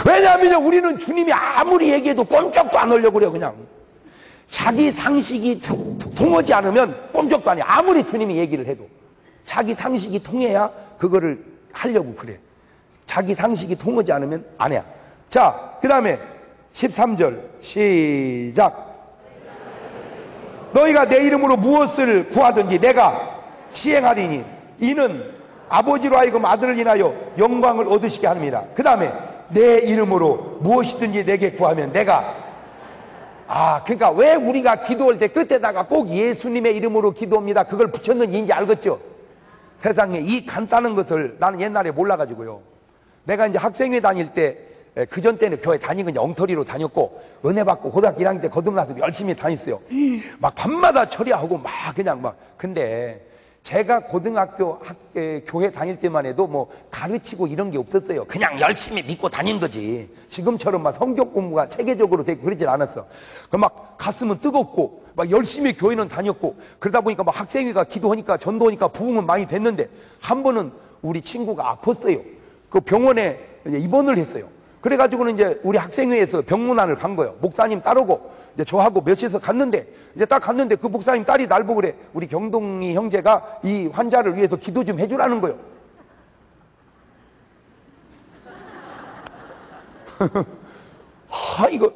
왜냐하면 우리는 주님이 아무리 얘기해도 꼼짝도 안 하려고 그래요. 그냥 자기 상식이 통하지 않으면 꼼짝도 안 해. 아무리 주님이 얘기를 해도 자기 상식이 통해야 그거를 하려고 그래. 자기 상식이 통하지 않으면 안 해. 자, 그 다음에 13절 시작. 너희가 내 이름으로 무엇을 구하든지 내가 시행하리니 이는 아버지로 하여금 아들을 인하여 영광을 얻으시게 합니다. 그 다음에 내 이름으로 무엇이든지 내게 구하면 내가 그러니까 왜 우리가 기도할 때 끝에다가 꼭 예수님의 이름으로 기도합니다 그걸 붙였는지 이제 알겠죠? 세상에 이 간단한 것을 나는 옛날에 몰라가지고요. 내가 이제 학생회 다닐 때 그전 때는 교회 다니고 엉터리로 다녔고 은혜 받고 고등학교 1학년 때 거듭나서 열심히 다녔어요. 막 밤마다 처리하고 막 그냥 막. 근데 제가 고등학교 교회 다닐 때만 해도 뭐 가르치고 이런 게 없었어요. 그냥 열심히 믿고 다닌 거지. 지금처럼 막 성경 공부가 체계적으로 되고 그러질 않았어. 막 가슴은 뜨겁고 막 열심히 교회는 다녔고 그러다 보니까 막 학생회가 기도하니까 전도하니까 부흥은 많이 됐는데 한 번은 우리 친구가 아팠어요. 그 병원에 입원을 했어요. 그래가지고는 이제 우리 학생회에서 병문안을 간 거예요. 목사님 따르고 이제 저하고 몇이서 갔는데 이제 딱 갔는데 그 목사님 딸이 날 보고 그래. 우리 경동이 형제가 이 환자를 위해서 기도 좀 해주라는 거예요. 이거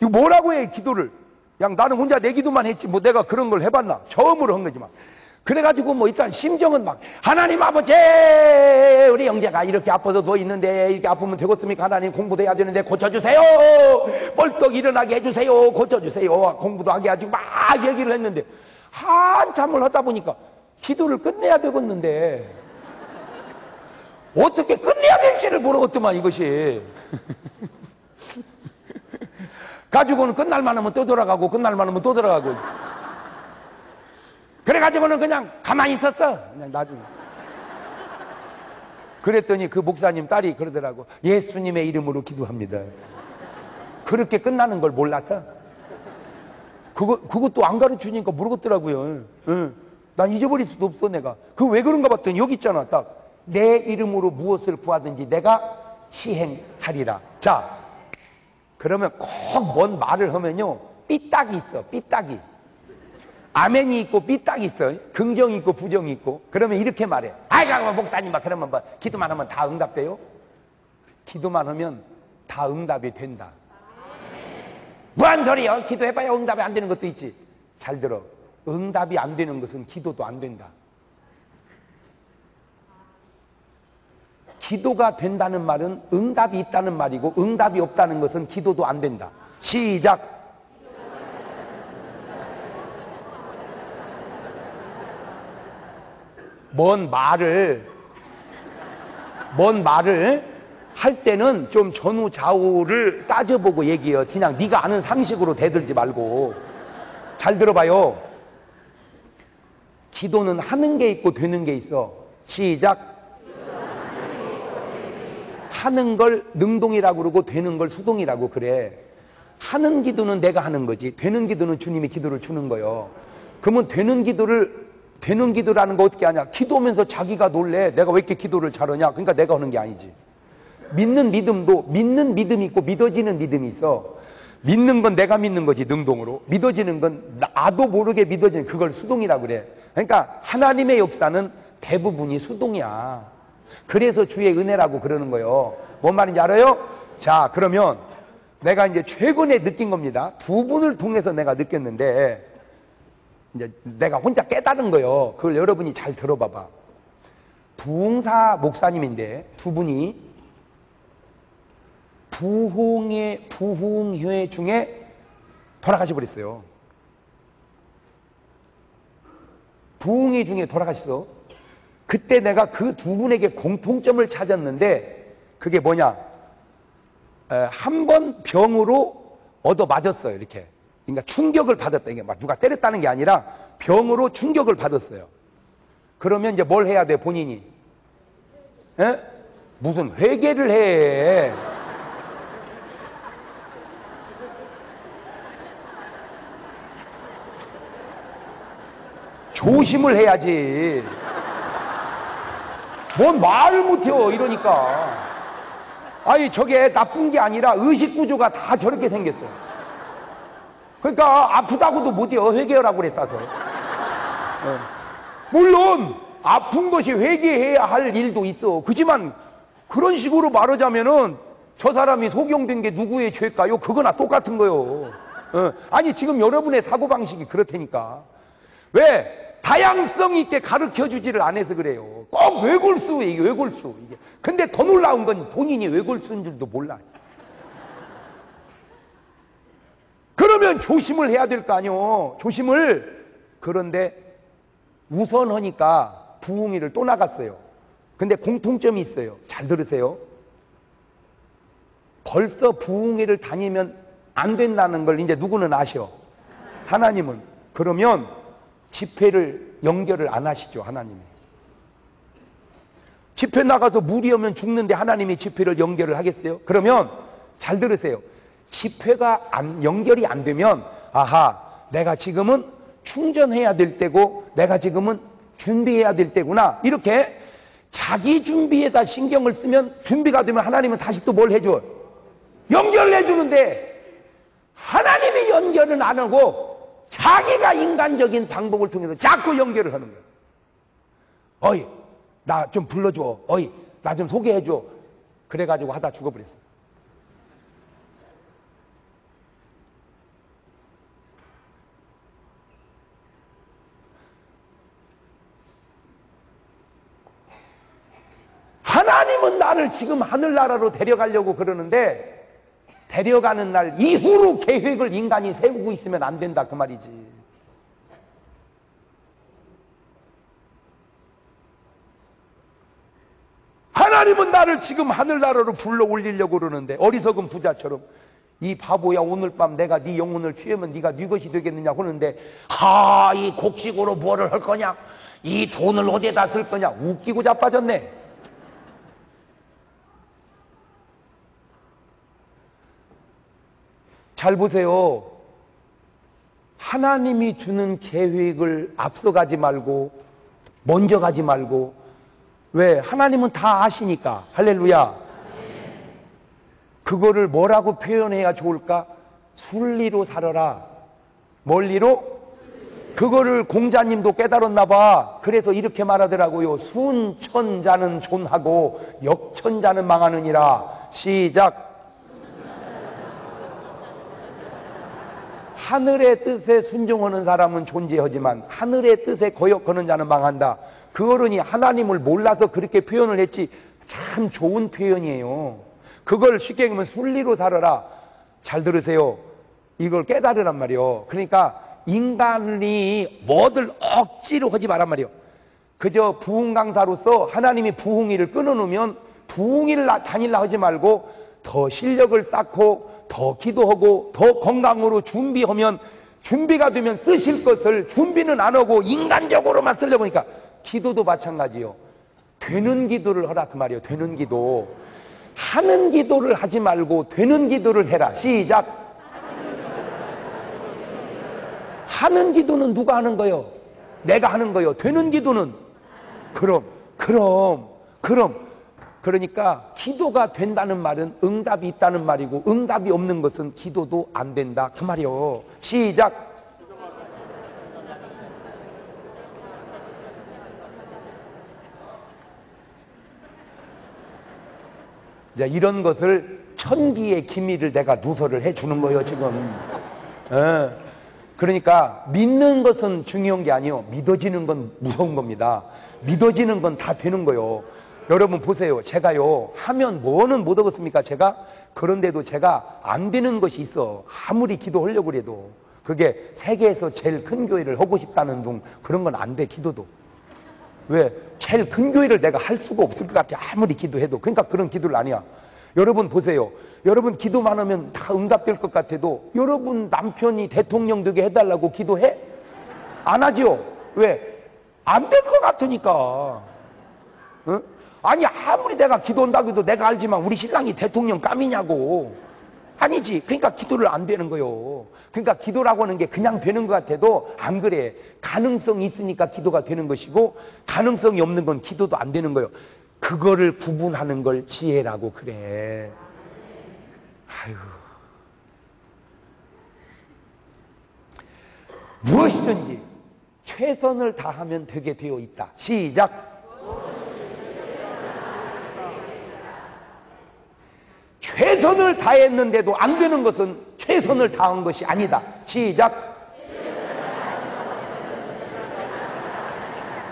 뭐라고 해 기도를. 그냥 나는 혼자 내 기도만 했지 뭐 내가 그런 걸 해봤나. 처음으로 한 거지만. 그래가지고 뭐 일단 심정은 막 하나님 아버지 우리 형제가 이렇게 아파서 누워 있는데 이렇게 아프면 되겠습니까? 하나님 공부도 해야 되는데 고쳐주세요. 벌떡 일어나게 해주세요. 고쳐주세요. 공부도 하게 해가지고 막 얘기를 했는데 한참을 하다 보니까 기도를 끝내야 되겠는데 어떻게 끝내야 될지를 모르겠더만 이것이. 가지고는 끝날만 하면 또 돌아가고 끝날만 하면 또 돌아가고 그래가지고는 그냥 가만히 있었어. 그냥 나중에. 그랬더니 그 목사님 딸이 그러더라고. 예수님의 이름으로 기도합니다. 그렇게 끝나는 걸 몰랐어. 그것도 안 가르치니까 모르겠더라고요. 난 잊어버릴 수도 없어 내가. 그거 왜 그런가 봤더니 여기 있잖아. 딱 내 이름으로 무엇을 구하든지 내가 시행하리라. 자, 그러면 꼭 뭔 말을 하면요 삐딱이 있어. 삐딱이. 아멘이 있고 삐딱이 있어. 긍정이 있고 부정이 있고. 그러면 이렇게 말해. 잠깐만 목사님 그러면 뭐 기도만 하면 다 응답돼요? 기도만 하면 다 응답이 된다. 무한 소리요. 기도해봐야 응답이 안 되는 것도 있지. 잘 들어. 응답이 안 되는 것은 기도도 안 된다. 기도가 된다는 말은 응답이 있다는 말이고 응답이 없다는 것은 기도도 안 된다. 시작. 뭔 말을 할 때는 좀 전후 좌우를 따져보고 얘기해요. 그냥 네가 아는 상식으로 대들지 말고. 잘 들어봐요. 기도는 하는 게 있고 되는 게 있어. 시작. 하는 걸 능동이라고 그러고 되는 걸 수동이라고 그래. 하는 기도는 내가 하는 거지 되는 기도는 주님이 기도를 주는 거예요. 그러면 되는 기도라는 거 어떻게 하냐. 기도하면서 자기가 놀래. 내가 왜 이렇게 기도를 잘하냐. 그러니까 내가 하는 게 아니지. 믿는 믿음도 믿는 믿음이 있고 믿어지는 믿음이 있어. 믿는 건 내가 믿는 거지 능동으로. 믿어지는 건 나도 모르게 믿어지는 그걸 수동이라고 그래. 그러니까 하나님의 역사는 대부분이 수동이야. 그래서 주의 은혜라고 그러는 거예요. 뭔 말인지 알아요? 자, 그러면 내가 이제 최근에 느낀 겁니다. 두 분을 통해서 내가 느꼈는데 이제 내가 혼자 깨달은 거예요. 그걸 여러분이 잘 들어봐봐. 부흥사 목사님인데 두 분이 부흥회 중에 돌아가시 버렸어요. 부흥회 중에 돌아가셨어. 그때 내가 그 두 분에게 공통점을 찾았는데 그게 뭐냐. 한 번 병으로 얻어 맞았어요. 이렇게. 그러니까 충격을 받았다. 이게 막 누가 때렸다는 게 아니라 병으로 충격을 받았어요. 그러면 이제 뭘 해야 돼 본인이? 에? 무슨 회개를 해. 조심을 해야지. 뭔 말을 못해요 이러니까. 아니 저게 나쁜 게 아니라 의식 구조가 다 저렇게 생겼어요. 그러니까 아프다고도 못해요. 회개하라고 그랬다서. 물론 아픈 것이 회개해야 할 일도 있어. 그지만 그런 식으로 말하자면은 저 사람이 속용된 게 누구의 죄일까요? 그거나 똑같은 거요. 아니 지금 여러분의 사고방식이 그렇다니까. 왜? 다양성 있게 가르쳐주지를 안 해서 그래요. 꼭 외골수, 이게 외골수. 이게. 근데 더 놀라운 건 본인이 외골수인 줄도 몰라. 그러면 조심을 해야 될 거 아니요. 조심을. 그런데 우선하니까 부흥회를 또 나갔어요. 근데 공통점이 있어요. 잘 들으세요. 벌써 부흥회를 다니면 안 된다는 걸 이제 누구는 아셔. 하나님은. 그러면 집회를 연결을 안 하시죠. 하나님이. 집회 나가서 물이 오면 죽는데 하나님이 집회를 연결을 하겠어요? 그러면 잘 들으세요. 집회가 연결이 안 되면 아하, 내가 지금은 충전해야 될 때고 내가 지금은 준비해야 될 때구나. 이렇게 자기 준비에다 신경을 쓰면 준비가 되면 하나님은 다시 또 뭘 해줘? 연결해 주는데 하나님이 연결은 안 하고 자기가 인간적인 방법을 통해서 자꾸 연결을 하는 거예요. 어이, 나 좀 불러줘. 어이, 나 좀 소개해줘. 그래가지고 하다 죽어버렸어요. 하나님은 나를 지금 하늘나라로 데려가려고 그러는데 데려가는 날 이후로 계획을 인간이 세우고 있으면 안 된다 그 말이지. 하나님은 나를 지금 하늘나라로 불러 올리려고 그러는데 어리석은 부자처럼 이 바보야 오늘 밤 내가 네 영혼을 취하면 네가 네 것이 되겠느냐 하는데 이 곡식으로 뭐를 할 거냐? 이 돈을 어디에다 쓸 거냐? 웃기고 자빠졌네. 잘 보세요. 하나님이 주는 계획을 앞서가지 말고 먼저 가지 말고. 왜? 하나님은 다 아시니까. 할렐루야. 그거를 뭐라고 표현해야 좋을까? 순리로 살아라. 멀리로? 그거를 공자님도 깨달았나 봐. 그래서 이렇게 말하더라고요. 순천자는 존하고 역천자는 망하느니라. 시작. 하늘의 뜻에 순종하는 사람은 존재하지만 하늘의 뜻에 거역하는 자는 망한다. 그 어른이 하나님을 몰라서 그렇게 표현을 했지 참 좋은 표현이에요. 그걸 쉽게 얘기하면 순리로 살아라. 잘 들으세요. 이걸 깨달으란 말이요. 그러니까 인간이 뭐들 억지로 하지 말란 말이요. 그저 부흥 강사로서 하나님이 부흥일을 끊어놓으면 부흥일 다닐라 하지 말고 더 실력을 쌓고 더 기도하고 더 건강으로 준비하면 준비가 되면 쓰실 것을 준비는 안 하고 인간적으로만 쓰려고 하니까 기도도 마찬가지요. 되는 기도를 하라 그 말이에요. 되는 기도. 하는 기도를 하지 말고 되는 기도를 해라. 시작. 하는 기도는 누가 하는 거요? 내가 하는 거요. 되는 기도는 그럼 그러니까 기도가 된다는 말은 응답이 있다는 말이고 응답이 없는 것은 기도도 안 된다 그 말이요. 시작. 이제 이런 것을 천기의 기미를 내가 누설을 해주는 거예요 지금. 그러니까 믿는 것은 중요한 게 아니요. 믿어지는 건 무서운 겁니다. 믿어지는 건 다 되는 거예요. 여러분 보세요. 제가요 하면 뭐는 못 얻었습니까? 제가 그런데도 제가 안 되는 것이 있어. 아무리 기도하려고 해도 그게 세계에서 제일 큰 교회를 하고 싶다는 둥 그런 건 안 돼. 기도도. 왜? 제일 큰 교회를 내가 할 수가 없을 것 같아. 아무리 기도해도. 그러니까 그런 기도를 안 해요. 여러분 보세요. 여러분 기도만 하면 다 응답될 것 같아도 여러분 남편이 대통령 되게 해달라고 기도해? 안 하죠? 왜? 안 될 것 같으니까. 응? 아니 아무리 내가 기도한다고 해도 내가 알지만 우리 신랑이 대통령 감이냐고. 아니지. 그러니까 기도를 안 되는 거요. 그러니까 기도라고 하는 게 그냥 되는 것 같아도 안 그래. 가능성이 있으니까 기도가 되는 것이고 가능성이 없는 건 기도도 안 되는 거예요. 그거를 구분하는 걸 지혜라고 그래. 아유. 무엇이든지 최선을 다하면 되게 되어 있다. 시작. 최선을 다했는데도 안 되는 것은 최선을 다한 것이 아니다. 시작.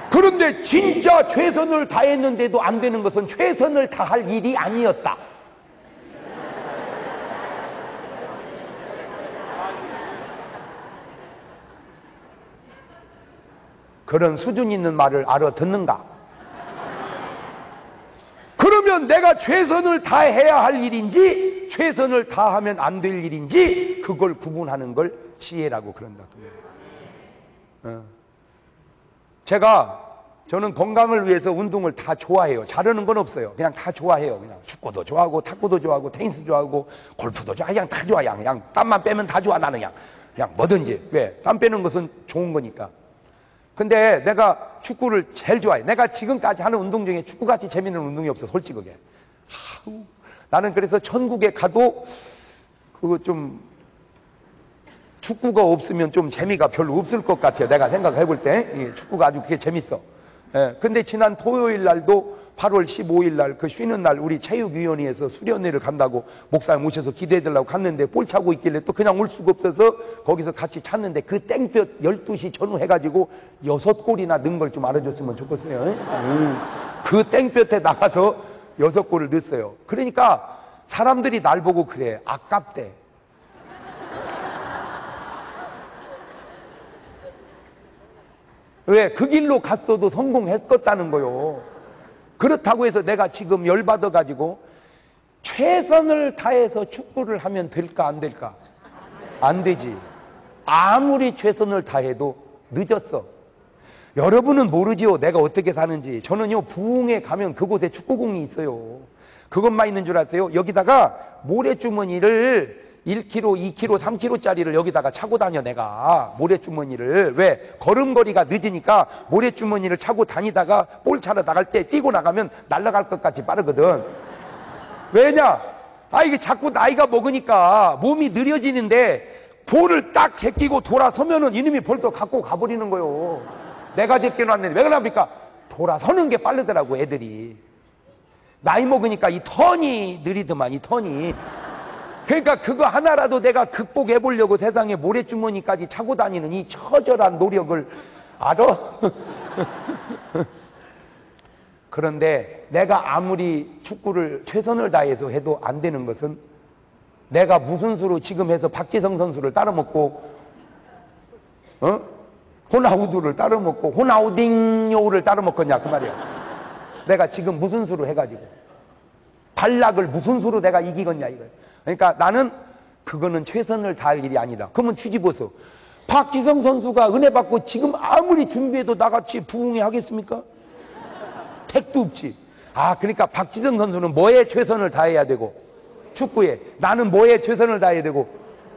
그런데 진짜 최선을 다했는데도 안 되는 것은 최선을 다할 일이 아니었다. 그런 수준 있는 말을 알아듣는가? 그러면 내가 최선을 다해야 할 일인지 최선을 다하면 안 될 일인지 그걸 구분하는 걸 지혜라고 그런다. 저는 건강을 위해서 운동을 다 좋아해요. 잘하는 건 없어요. 그냥 다 좋아해요. 그냥 축구도 좋아하고 탁구도 좋아하고 테니스 좋아하고 골프도 좋아. 그냥 다 좋아. 그냥 땀만 빼면 다 좋아. 나는 그냥 뭐든지. 왜? 땀 빼는 것은 좋은 거니까. 근데 내가 축구를 제일 좋아해. 내가 지금까지 하는 운동 중에 축구같이 재밌는 운동이 없어, 솔직하게. 나는 그래서 천국에 가도 그거 좀 축구가 없으면 좀 재미가 별로 없을 것 같아요. 내가 생각해 볼 때 축구가 아주 그게 재밌어. 근데 지난 토요일 날도 8월 15일 날 그 쉬는 날 우리 체육위원회에서 수련회를 간다고 목사님 모셔서 기대해달라고 갔는데 볼 차고 있길래 또 그냥 올 수가 없어서 거기서 같이 찼는데 그 땡볕 12시 전후해가지고 6골이나 넣은 걸 좀 알아줬으면 좋겠어요. 그 땡볕에 나가서 6골을 넣었어요. 그러니까 사람들이 날 보고 그래. 아깝대. 왜? 그 길로 갔어도 성공했었다는 거요. 그렇다고 해서 내가 지금 열받아가지고 최선을 다해서 축구를 하면 될까 안 될까? 안 되지. 아무리 최선을 다해도 늦었어. 여러분은 모르지요. 내가 어떻게 사는지. 저는요, 부흥에 가면 그곳에 축구공이 있어요. 그것만 있는 줄 아세요? 여기다가 모래주머니를 1kg, 2kg, 3kg짜리를 여기다가 차고 다녀. 내가 모래주머니를. 왜? 걸음걸이가 늦으니까 모래주머니를 차고 다니다가 볼 차러 나갈 때 뛰고 나가면 날아갈 것 같이 빠르거든. 왜냐? 이게 자꾸 나이가 먹으니까 몸이 느려지는데 볼을 딱 제끼고 돌아서면은 이놈이 벌써 갖고 가버리는 거요. 내가 제껴놨는데 왜 그럽니까? 돌아서는 게 빠르더라고, 애들이. 나이 먹으니까 이 턴이 느리더만, 이 턴이. 그러니까 그거 하나라도 내가 극복해 보려고 세상에 모래주머니까지 차고 다니는 이 처절한 노력을 알아? 그런데 내가 아무리 축구를 최선을 다해서 해도 안 되는 것은 내가 무슨 수로 지금 해서 박지성 선수를 따라먹고 호나우두를 따라먹고 호나우딩요를 따라먹겠냐 그 말이야. 내가 지금 무슨 수로 해가지고 발락을 무슨 수로 내가 이기겠냐 이거야. 그러니까 나는 그거는 최선을 다할 일이 아니다. 그러면 뒤집어서 박지성 선수가 은혜 받고 지금 아무리 준비해도 나같이 부흥회 하겠습니까? 택도 없지. 그러니까 박지성 선수는 뭐에 최선을 다해야 되고 축구에, 나는 뭐에 최선을 다해야 되고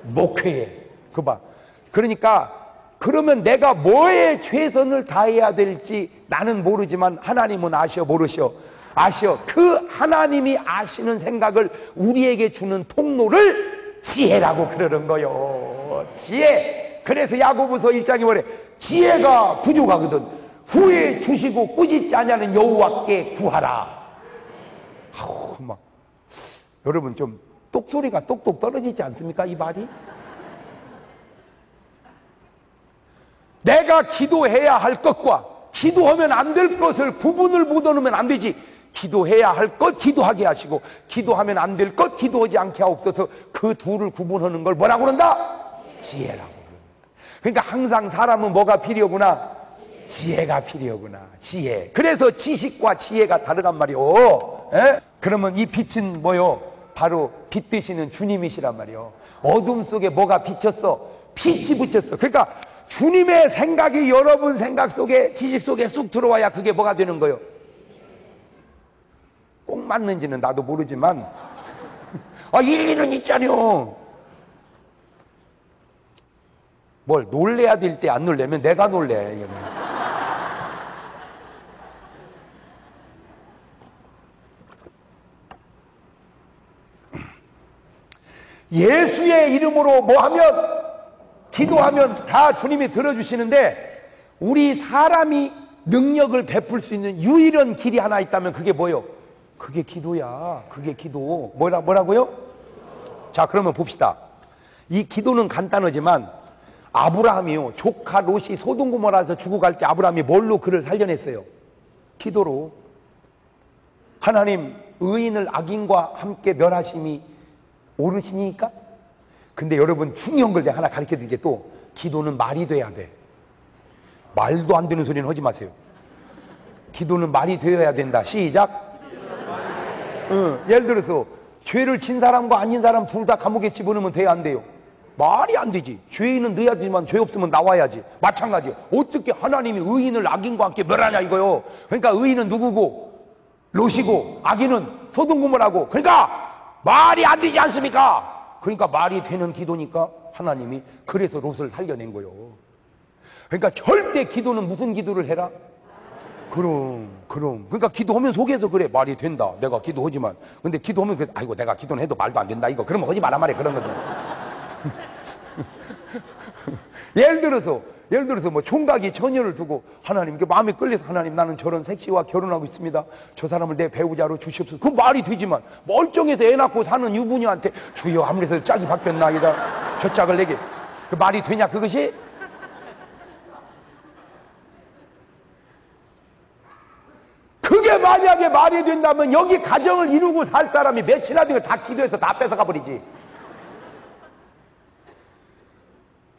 목회에. 그봐. 그러니까 그러면 내가 뭐에 최선을 다해야 될지 나는 모르지만 하나님은 아셔 모르셔? 아셔. 그 하나님이 아시는 생각을 우리에게 주는 통로를 지혜라고 그러는 거요. 지혜. 그래서 야고보서 1장에 뭐래? 지혜가 부족하거든. 후에 주시고 꾸짖지 아니하는 여호와께 구하라. 여러분 좀 똑소리가 똑똑 떨어지지 않습니까? 이 말이? 내가 기도해야 할 것과 기도하면 안 될 것을 구분을 못 얻으면 안 되지. 기도해야 할 것 기도하게 하시고 기도하면 안 될 것 기도하지 않게 하옵소서. 그 둘을 구분하는 걸 뭐라고 그런다? 지혜라고. 그러니까 항상 사람은 뭐가 필요구나? 지혜가 필요구나. 지혜. 그래서 지식과 지혜가 다르단 말이오. 그러면 이 빛은 뭐요? 바로 빛 되시는 주님이시란 말이오. 어둠 속에 뭐가 비쳤어? 빛이 붙였어. 그러니까 주님의 생각이 여러분 생각 속에, 지식 속에 쑥 들어와야 그게 뭐가 되는 거예요? 꼭 맞는지는 나도 모르지만 일리는 있잖아요. 뭘 놀래야 될 때 안 놀래면 내가 놀래. 예수의 이름으로 뭐 하면, 기도하면 다 주님이 들어주시는데, 우리 사람이 능력을 베풀 수 있는 유일한 길이 하나 있다면 그게 뭐요? 그게 기도야. 그게 기도. 뭐라고요? 자, 그러면 봅시다. 이 기도는 간단하지만 아브라함이요, 조카 롯이 소돔 고모라서 죽고 갈 때 아브라함이 뭘로 그를 살려냈어요? 기도로. 하나님, 의인을 악인과 함께 멸하심이 옳으시니까? 근데 여러분, 중요한 걸 내가 하나 가르쳐 드린 게 또, 기도는 말이 돼야 돼. 말도 안 되는 소리는 하지 마세요. 기도는 말이 되어야 된다. 시작. 예를 들어서 죄를 진 사람과 아닌 사람 둘 다 감옥에 집어넣으면 돼야 안 돼요? 말이 안 되지. 죄인은 넣어야 되지만 죄 없으면 나와야지. 마찬가지요. 어떻게 하나님이 의인을 악인과 함께 멸하냐 이거요. 그러니까 의인은 누구고? 롯이고, 악인은 소돔 고모라고. 그러니까 말이 안 되지 않습니까? 그러니까 말이 되는 기도니까 하나님이 그래서 롯을 살려낸 거요. 그러니까 절대 기도는 무슨 기도를 해라? 그럼. 그러니까 기도하면 속에서 그래. 말이 된다. 내가 기도하지만. 근데 기도하면 그래. 아이고, 내가 기도는 해도 말도 안 된다. 이거. 그러면 하지 말란 말이야. 그런 거죠. 예를 들어서 뭐 총각이 처녀를 두고 하나님께 마음에 끌려서 하나님, 나는 저런 색시와 결혼하고 있습니다. 저 사람을 내 배우자로 주시옵소서. 그 말이 되지만 멀쩡해서 애 낳고 사는 유부녀한테 주여 아무래도 짝이 바뀌었나이다. 저 짝을 내게. 그 말이 되냐 그것이? 그게 만약에 말이 된다면 여기 가정을 이루고 살 사람이 며칠이나 되고 다 기도해서 다 뺏어가 버리지.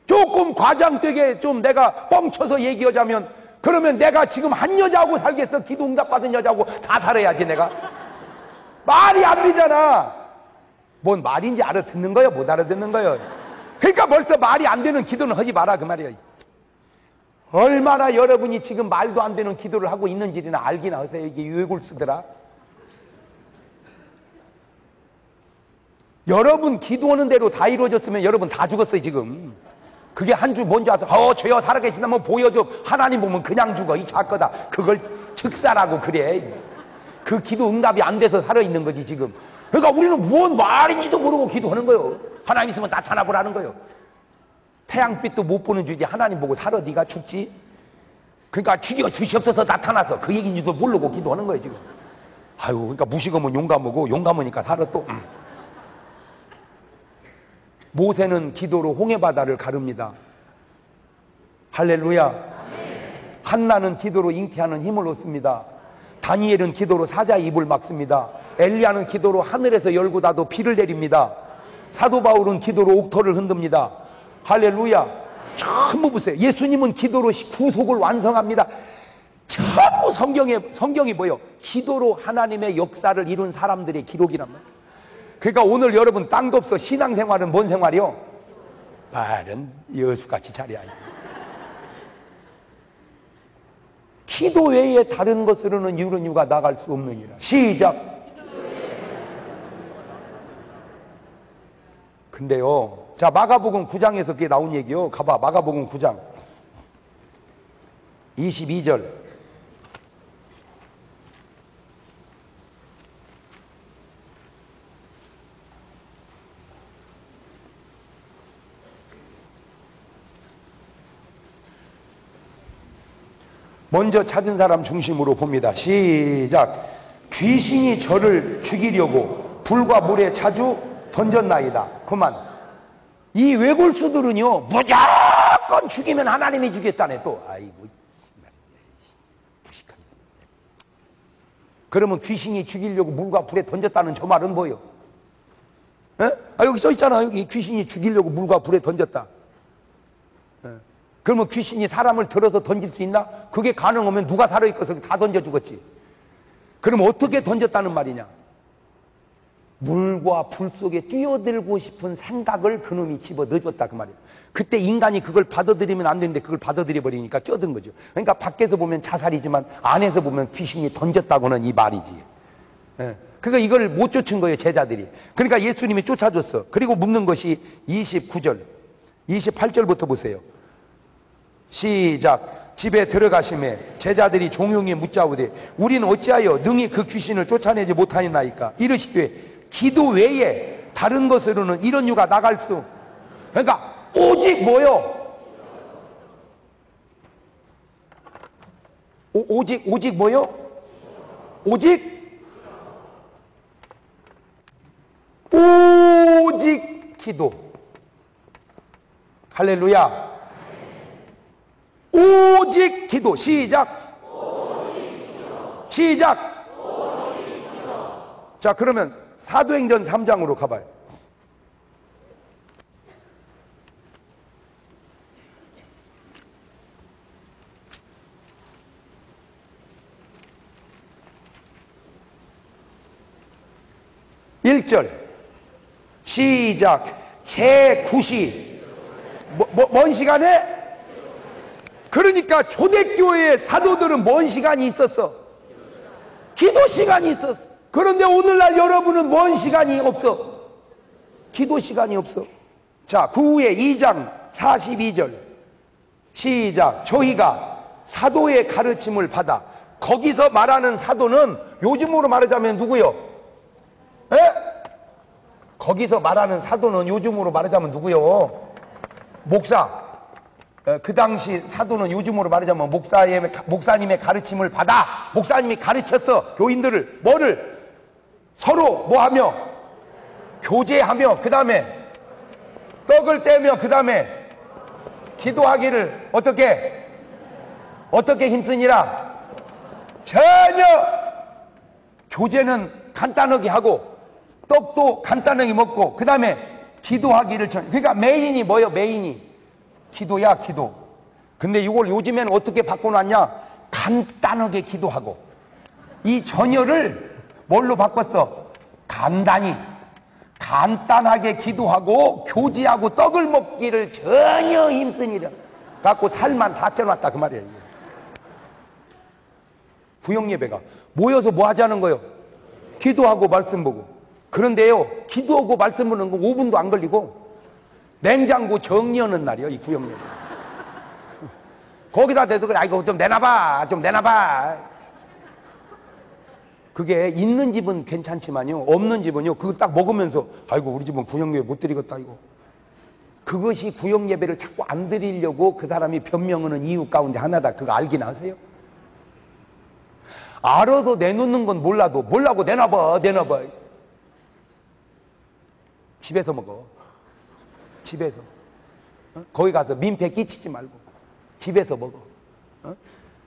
조금 과장되게 좀 내가 뻥쳐서 얘기하자면, 그러면 내가 지금 한 여자하고 살겠어? 기도 응답받은 여자하고 다 살아야지 내가? 말이 안 되잖아. 뭔 말인지 알아듣는 거야? 못 알아듣는 거야? 그러니까 벌써 말이 안 되는 기도는 하지 마라 그 말이야. 얼마나 여러분이 지금 말도 안 되는 기도를 하고 있는지나 알기나 하세요. 이게 유액을 쓰더라. 여러분 기도하는 대로 다 이루어졌으면 여러분 다 죽었어요 지금. 그게 한 주 뭔지 아세요? 주여 살아계신다면 보여줘. 하나님 보면 그냥 죽어. 이 작거다. 그걸 즉사라고 그래. 그 기도 응답이 안 돼서 살아있는 거지 지금. 그러니까 우리는 뭔 말인지도 모르고 기도하는 거예요. 하나님 있으면 나타나 보라는 거예요. 태양빛도 못 보는 주지 하나님 보고 살아 네가 죽지? 그러니까 죽여 주시옵소서 나타나서 그 얘기인지도 모르고 기도하는 거예요 지금. 아유, 그러니까 무식하면 용감하고 용감하니까 살아 또. 모세는 기도로 홍해바다를 가릅니다. 할렐루야. 한나는 기도로 잉태하는 힘을 얻습니다. 다니엘은 기도로 사자의 입을 막습니다. 엘리야는 기도로 하늘에서 열고 닫고 비를 내립니다. 사도 바울은 기도로 옥토를 흔듭니다. 할렐루야. 전부 보세요. 예수님은 기도로 구속을 완성합니다. 전부 성경이 뭐예요? 기도로 하나님의 역사를 이룬 사람들의 기록이란 말이에요. 그러니까 오늘 여러분 딴 거 없어. 신앙생활은 뭔 생활이요? 말은 여수같이 잘해야 해. 기도 외에 다른 것으로는 이런 이유가 나갈 수 없느니라. 시작. 근데요, 자, 마가복음 9장에서 그게 나온 얘기요. 가봐. 마가복음 9장 22절. 먼저 찾은 사람 중심으로 봅니다. 시작. 귀신이 저를 죽이려고 불과 물에 자주 던졌나이다. 그만. 이 외골수들은요, 무조건 죽이면 하나님이 주겠다네 또. 아이고, 무식한. 그러면 귀신이 죽이려고 물과 불에 던졌다는 저 말은 뭐예요? 여기 써 있잖아. 여기 귀신이 죽이려고 물과 불에 던졌다. 그러면 귀신이 사람을 들어서 던질 수 있나? 그게 가능하면 누가 살아있어서 다 던져 죽었지. 그럼 어떻게 던졌다는 말이냐? 물과 불 속에 뛰어들고 싶은 생각을 그놈이 집어 넣어줬다 그 말이에요. 그때 인간이 그걸 받아들이면 안 되는데 그걸 받아들여 버리니까 껴든 거죠. 그러니까 밖에서 보면 자살이지만 안에서 보면 귀신이 던졌다고는 이 말이지. 그러니까 이걸 못 쫓은 거예요 제자들이. 그러니까 예수님이 쫓아줬어. 그리고 묻는 것이 29절 28절부터 보세요. 시작. 집에 들어가심에 제자들이 종용이 묻자오되 우리는 어찌하여 능히 그 귀신을 쫓아내지 못하였나이까? 이르시되 기도 외에 다른 것으로는 이런 유가 나갈 수. 그러니까 오직 뭐요? 오직 뭐요? 오직 기도. 할렐루야. 오직 기도. 시작. 시작. 자, 그러면 사도행전 3장으로 가봐요. (1절) 시작. 제9시 먼 시간에. 그러니까 초대교회의 사도들은 뭔 시간이 있었어? 기도 시간이 있었어. 그런데 오늘날 여러분은 뭔 시간이 없어? 기도 시간이 없어. 자, 그 후에 2장 42절 시작. 저희가 사도의 가르침을 받아. 거기서 말하는 사도는 요즘으로 말하자면 누구요? 에? 거기서 말하는 사도는 요즘으로 말하자면 누구요? 목사. 그 당시 사도는 요즘으로 말하자면 목사님의 가르침을 받아. 목사님이 가르쳤어. 교인들을 뭐를? 서로 뭐하며? 교제하며, 그 다음에 떡을 떼며, 그 다음에 기도하기를 어떻게 힘쓰니라? 전혀. 교제는 간단하게 하고 떡도 간단하게 먹고 그 다음에 기도하기를 전혀. 그러니까 메인이 뭐요? 메인이 기도야, 기도. 근데 이걸 요즘에는 어떻게 바꿔놨냐? 간단하게 기도하고. 이 전혀를 뭘로 바꿨어? 간단하게 기도하고 교제하고 떡을 먹기를 전혀 힘쓰니라. 갖고 살만 다 쪄놨다 그 말이에요. 구역예배가 모여서 뭐 하자는 거예요? 기도하고 말씀 보고. 그런데요, 기도하고 말씀 보는 거 5분도 안 걸리고 냉장고 정리하는 날이요, 이 구역예배. 거기다 대도 그래. 아이고 좀 내놔봐. 그게 있는 집은 괜찮지만요, 없는 집은요, 그거 딱 먹으면서 아이고 우리 집은 구역예배 못 드리겠다 이거. 그것이 구역예배를 자꾸 안 드리려고 그 사람이 변명하는 이유 가운데 하나다. 그거 알긴 아세요? 알아서 내놓는 건 몰라도 내놔봐. 집에서 먹어. 집에서. 거기 가서 민폐 끼치지 말고 집에서 먹어.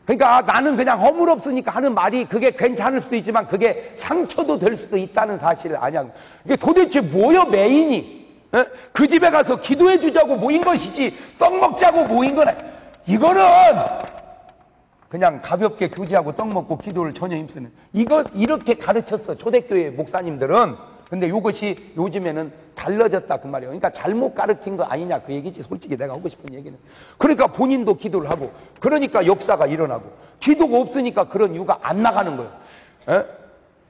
그러니까 나는 그냥 허물없으니까 하는 말이 그게 괜찮을 수도 있지만 그게 상처도 될 수도 있다는 사실을 아냐고. 이게 도대체 뭐여 메인이? 그 집에 가서 기도해 주자고 모인 것이지 떡 먹자고 모인 거네. 이거는 그냥 가볍게 교제하고 떡 먹고 기도를 전혀 힘쓰는, 이렇게 가르쳤어 초대교회 목사님들은. 근데 이것이 요즘에는 달라졌다 그 말이에요. 그러니까 잘못 가르친 거 아니냐 그 얘기지. 솔직히 내가 하고 싶은 얘기는. 그러니까 본인도 기도를 하고, 그러니까 역사가 일어나고, 기도가 없으니까 그런 유가 안 나가는 거예요. 에?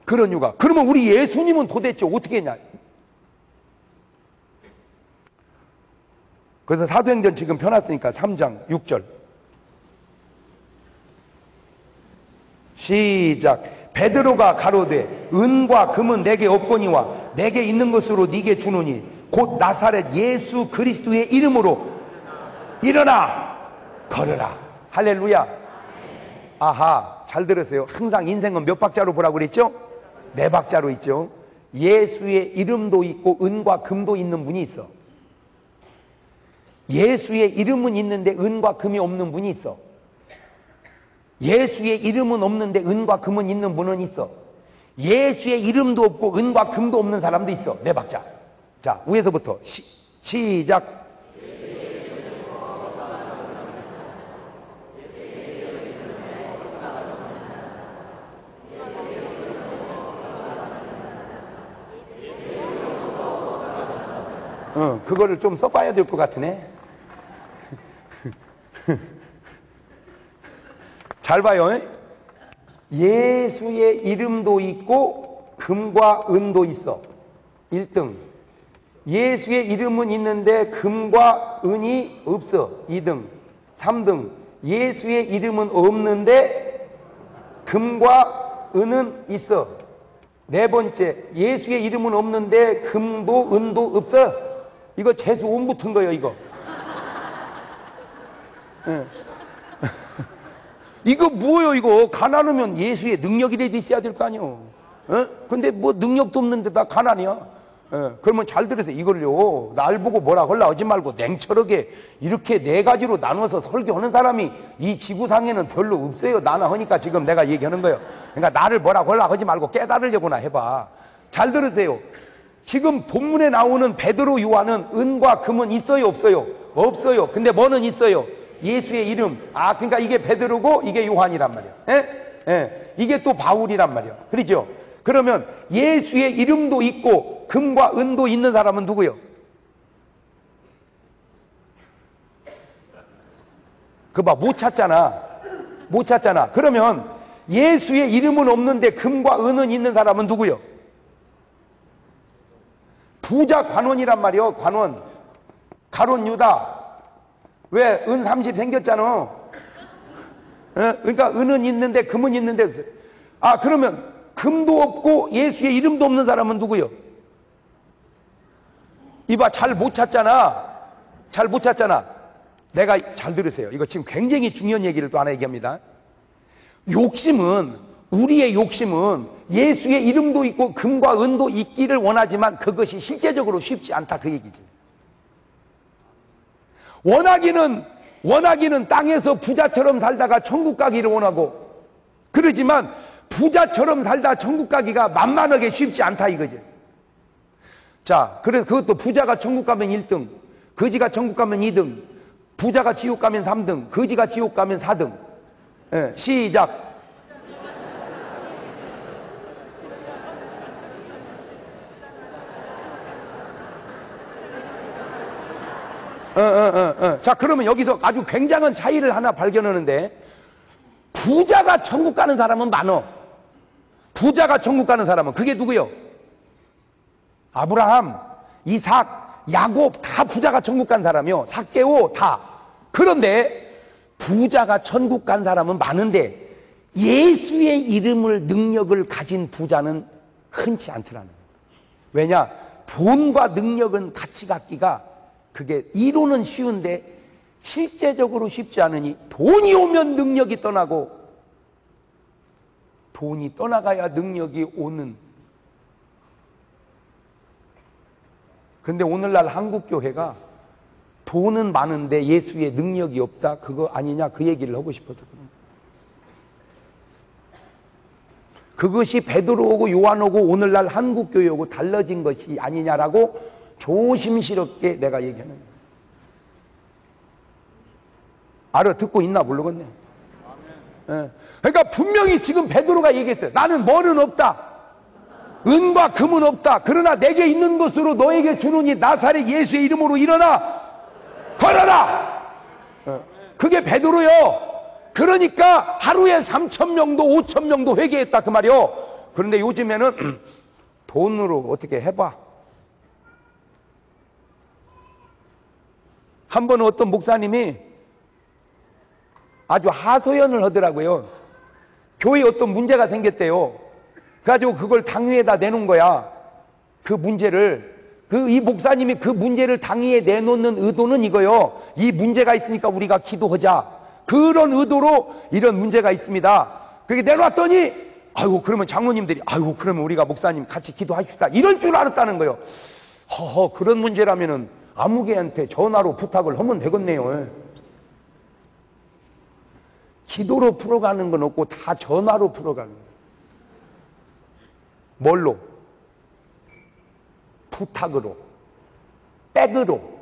그런 유가. 그러면 우리 예수님은 도대체 어떻게 했냐? 그래서 사도행전 지금 펴놨으니까 3장 6절 시작. 베드로가 가로되 은과 금은 내게 없거니와 내게 있는 것으로 네게 주노니 곧 나사렛 예수 그리스도의 이름으로 일어나 걸어라. 할렐루야. 아하, 잘 들으세요. 항상 인생은 몇 박자로 보라고 그랬죠? 4박자로 있죠. 예수의 이름도 있고 은과 금도 있는 분이 있어. 예수의 이름은 있는데 은과 금이 없는 분이 있어. 예수의 이름은 없는데 은과 금은 있는 분은 있어. 예수의 이름도 없고 은과 금도 없는 사람도 있어. 4박자. 자, 위에서부터 시작. 그거를 좀 써봐야 될 것 같으네. 잘 봐요. 예수의 이름도 있고 금과 은도 있어. 1등. 예수의 이름은 있는데 금과 은이 없어. 2등. 3등. 예수의 이름은 없는데 금과 은은 있어. 네 번째, 예수의 이름은 없는데 금도 은도 없어. 이거 재수 온 붙은 거예요, 이거. 네. 이거 뭐예요, 이거? 가난하면 예수의 능력이라도 있어야 될 거 아니에요. 근데 뭐 능력도 없는데 다 가난이야. 그러면 잘 들으세요. 이걸요, 날 보고 뭐라 하려 하지 말고 냉철하게 이렇게 네 가지로 나눠서 설교하는 사람이 이 지구상에는 별로 없어요. 나나 하니까 지금 내가 얘기하는 거예요. 그러니까 나를 뭐라 하려 하지 말고 깨달으려고나 해봐. 잘 들으세요. 지금 본문에 나오는 베드로, 요한은 은과 금은 있어요, 없어요? 없어요. 근데 뭐는 있어요? 예수의 이름. 그러니까 이게 베드로고 이게 요한이란 말이야. 이게 또 바울이란 말이야. 그렇죠? 그러면 예수의 이름도 있고 금과 은도 있는 사람은 누구요? 그거 봐, 못 찾잖아. 못 찾잖아. 그러면 예수의 이름은 없는데 금과 은은 있는 사람은 누구요? 부자 관원이란 말이요. 관원. 가론 유다. 왜? 은 30 생겼잖아. 그러니까 은은 있는데 금은 있는데. 그러면 금도 없고 예수의 이름도 없는 사람은 누구요? 이봐, 잘 못 찾잖아. 잘 못 찾잖아. 내가 잘 들으세요. 이거 지금 굉장히 중요한 얘기를 또 하나 얘기합니다. 욕심은, 우리의 욕심은 예수의 이름도 있고 금과 은도 있기를 원하지만 그것이 실제적으로 쉽지 않다, 그 얘기지. 원하기는 땅에서 부자처럼 살다가 천국 가기를 원하고, 그러지만 부자처럼 살다 천국 가기가 만만하게 쉽지 않다, 이거지. 자, 그래서 그것도 부자가 천국 가면 1등, 거지가 천국 가면 2등, 부자가 지옥 가면 3등, 거지가 지옥 가면 4등. 시작. 자, 그러면 여기서 아주 굉장한 차이를 하나 발견하는데, 부자가 천국 가는 사람은 많어. 부자가 천국 가는 사람은 그게 누구요? 아브라함, 이삭, 야곱 다 부자가 천국 간 사람이요. 삭개오 다. 그런데 부자가 천국 간 사람은 많은데 예수의 이름을, 능력을 가진 부자는 흔치 않더라는 거예요. 왜냐? 돈과 능력은 같이 갖기가, 그게 이론은 쉬운데 실제적으로 쉽지 않으니, 돈이 오면 능력이 떠나고 돈이 떠나가야 능력이 오는. 근데 오늘날 한국교회가 돈은 많은데 예수의 능력이 없다, 그거 아니냐, 그 얘기를 하고 싶어서 그런 거예요. 그것이 베드로오고 요한오고 오늘날 한국교회하고 달라진 것이 아니냐라고 조심스럽게 내가 얘기하는 거예요. 알아듣고 있나 모르겠네. 그러니까 분명히 지금 베드로가 얘기했어요. 나는 뭐는 없다. 은과 금은 없다. 그러나 내게 있는 것으로 너에게 주노니 나사렛 예수의 이름으로 일어나 걸어라. 그게 베드로요. 그러니까 하루에 3,000명도 5,000명도 회개했다, 그 말이요. 그런데 요즘에는 돈으로 어떻게 해봐. 한 번은 어떤 목사님이 아주 하소연을 하더라고요. 교회에 어떤 문제가 생겼대요. 그래가지고 그걸 당위에다 내놓은 거야. 그 문제를. 이 목사님이 그 문제를 당위에 내놓는 의도는 이거요. 이 문제가 있으니까 우리가 기도하자. 그런 의도로 이런 문제가 있습니다. 그렇게 내놓았더니, 아이고, 그러면 장로님들이, 아이고, 그러면 우리가 목사님 같이 기도하십시다. 이럴 줄 알았다는 거예요. 그런 문제라면은 아무개한테 전화로 부탁을 하면 되겠네요. 기도로 풀어가는 건 없고 다 전화로 풀어가는 거예요. 뭘로? 부탁으로, 백으로.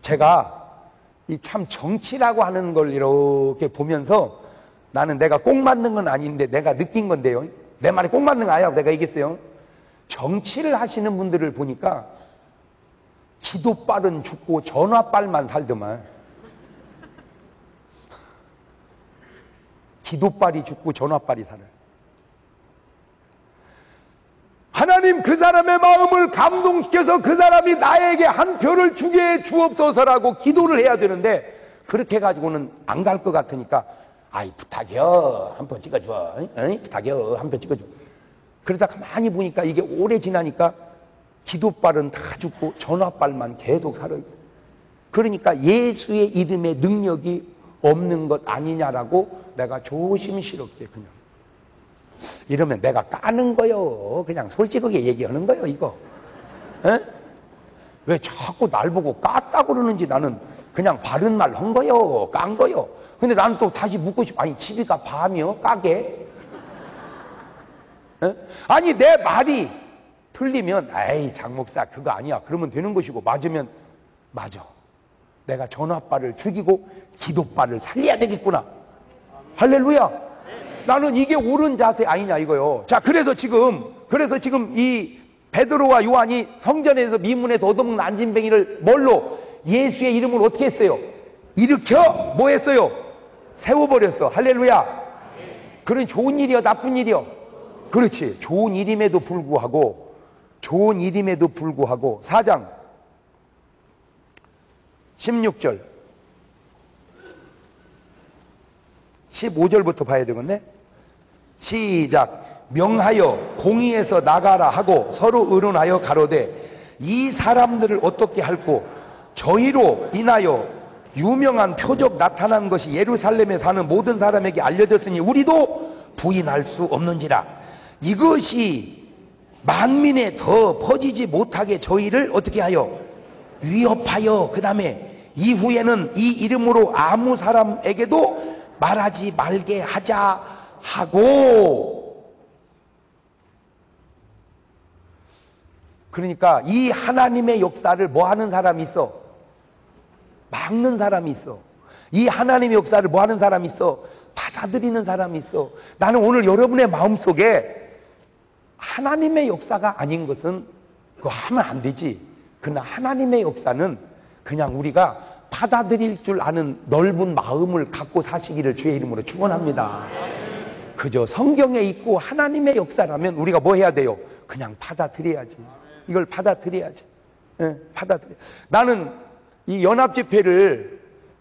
제가 이 참 정치라고 하는 걸 이렇게 보면서 나는 내가 꼭 맞는 건 아닌데 내가 느낀 건데요. 내 말이 꼭 맞는 거 아니라고 내가 얘기했어요. 정치를 하시는 분들을 보니까 기도빨은 죽고 전화빨만 살더만. 기도빨이 죽고 전화빨이 살아요. 하나님, 그 사람의 마음을 감동시켜서 그 사람이 나에게 한 표를 주게 해 주옵소서라고 기도를 해야 되는데, 그렇게 해가지고는 안 갈 것 같으니까 아이 부탁이여 한 번 찍어줘. 부탁이여 한 번 찍어줘. 그러다 가만히 보니까 이게 오래 지나니까 기도빨은 다 죽고 전화빨만 계속 살아있어. 그러니까 예수의 이름의 능력이 없는 것 아니냐라고 내가 조심스럽게 그냥 이러면 내가 까는 거요. 그냥 솔직하게 얘기하는 거요 이거. 에? 왜 자꾸 날 보고 깠다고 그러는지 나는 그냥 바른 말 한 거요. 깐 거요. 근데 나는 또 다시 묻고 싶어. 아니 집이가 밤이요? 까게? 에? 아니 내 말이 틀리면 에이 장 목사 그거 아니야 그러면 되는 것이고 맞으면 맞아. 내가 전화빨을 죽이고 기도빨을 살려야 되겠구나. 할렐루야. 나는 이게 옳은 자세 아니냐 이거요. 자 그래서 지금 이 베드로와 요한이 성전에서 미문에서 얻어먹는 안진뱅이를 뭘로 예수의 이름으로 어떻게 했어요? 일으켜 뭐 했어요? 세워버렸어. 할렐루야. 그런 좋은 일이요 나쁜 일이요? 그렇지. 좋은 일임에도 불구하고 4장 16절 15절부터 봐야 되겠네. 시작. 명하여 공의에서 나가라 하고 서로 의논하여 가로되 이 사람들을 어떻게 할꼬 저희로 인하여 유명한 표적 나타난 것이 예루살렘에 사는 모든 사람에게 알려졌으니 우리도 부인할 수 없는지라. 이것이 만민에 더 퍼지지 못하게 저희를 어떻게 하여 위협하여 그 다음에 이후에는 이 이름으로 아무 사람에게도 말하지 말게 하자 하고. 그러니까 이 하나님의 역사를 뭐 하는 사람이 있어? 막는 사람이 있어. 이 하나님의 역사를 뭐 하는 사람이 있어? 받아들이는 사람이 있어. 나는 오늘 여러분의 마음속에 하나님의 역사가 아닌 것은 그거 하면 안 되지. 그러나 하나님의 역사는 그냥 우리가 받아들일 줄 아는 넓은 마음을 갖고 사시기를 주의 이름으로 축원합니다. 그저 성경에 있고 하나님의 역사라면 우리가 뭐 해야 돼요? 그냥 받아들여야지. 이걸 받아들여야지. 예, 받아들여. 나는 이 연합집회를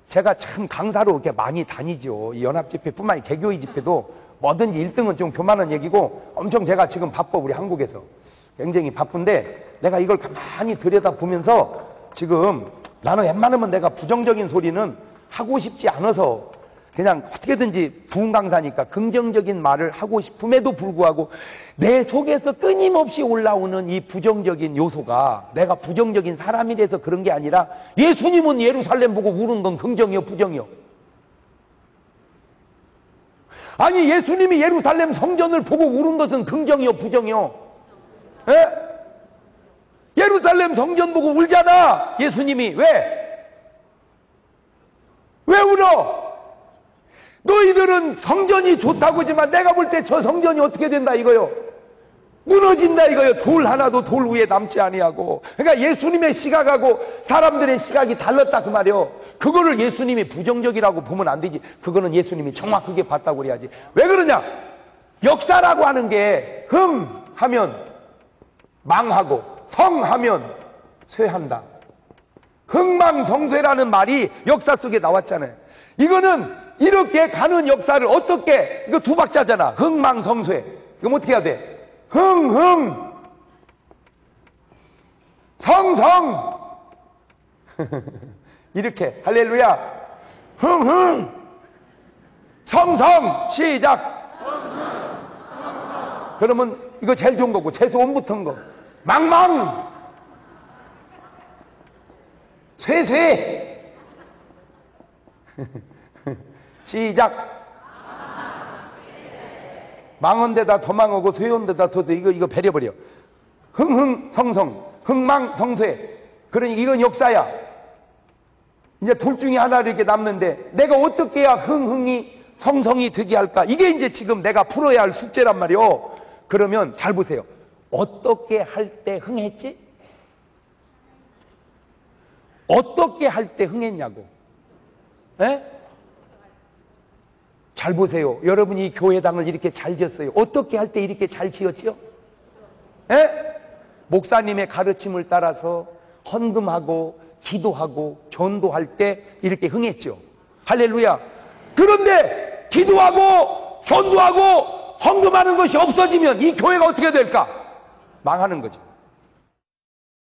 제가 참 강사로 이렇게 많이 다니죠. 이 연합집회뿐만 아니라 개교회 집회도 뭐든지 1등은 좀 교만한 얘기고 엄청 제가 지금 바빠. 우리 한국에서 굉장히 바쁜데 내가 이걸 가만히 들여다보면서 지금 나는 웬만하면 내가 부정적인 소리는 하고 싶지 않아서 그냥 어떻게든지 부흥 강사니까 긍정적인 말을 하고 싶음에도 불구하고 내 속에서 끊임없이 올라오는 이 부정적인 요소가 내가 부정적인 사람이 돼서 그런 게 아니라 예수님은 예루살렘 보고 우는 건 긍정이요 부정이요? 아니 예수님이 예루살렘 성전을 보고 우는 것은 긍정이요 부정이요? 에? 예루살렘 성전 보고 울잖아 예수님이. 왜? 왜 울어? 너희들은 성전이 좋다고 하지만 내가 볼 때 저 성전이 어떻게 된다 이거요? 무너진다 이거요. 돌 하나도 돌 위에 남지 아니하고. 그러니까 예수님의 시각하고 사람들의 시각이 달랐다 그 말이요. 그거를 예수님이 부정적이라고 보면 안 되지. 그거는 예수님이 정확하게 봤다고 그래야지. 왜 그러냐? 역사라고 하는 게 하면 망하고 성하면 쇠한다. 흥망성쇠라는 말이 역사 속에 나왔잖아요. 이거는 이렇게 가는 역사를 어떻게, 이거 두 박자잖아. 흥망성쇠. 이거 어떻게 해야 돼? 흥 성성 이렇게 할렐루야. 흥 성성 시작. 그러면 이거 제일 좋은 거고 최소원 붙은 거 망망 쇠쇠 시작. 망한 데다 더 망하고 쇠한 데다 더 이거 배려버려. 흥흥성성 흥망성쇠. 그러니 이건 역사야. 이제 둘 중에 하나를 이렇게 남는데 내가 어떻게 해야 흥흥이 성성이 되게 할까? 이게 이제 지금 내가 풀어야 할 숙제란 말이요. 그러면 잘 보세요. 어떻게 할 때 흥했지? 어떻게 할 때 흥했냐고. 에? 잘 보세요. 여러분이 이 교회당을 이렇게 잘 지었어요. 어떻게 할 때 이렇게 잘 지었죠? 에? 목사님의 가르침을 따라서 헌금하고 기도하고 전도할 때 이렇게 흥했죠. 할렐루야. 그런데 기도하고 전도하고 헌금하는 것이 없어지면 이 교회가 어떻게 될까? 망하는 거죠.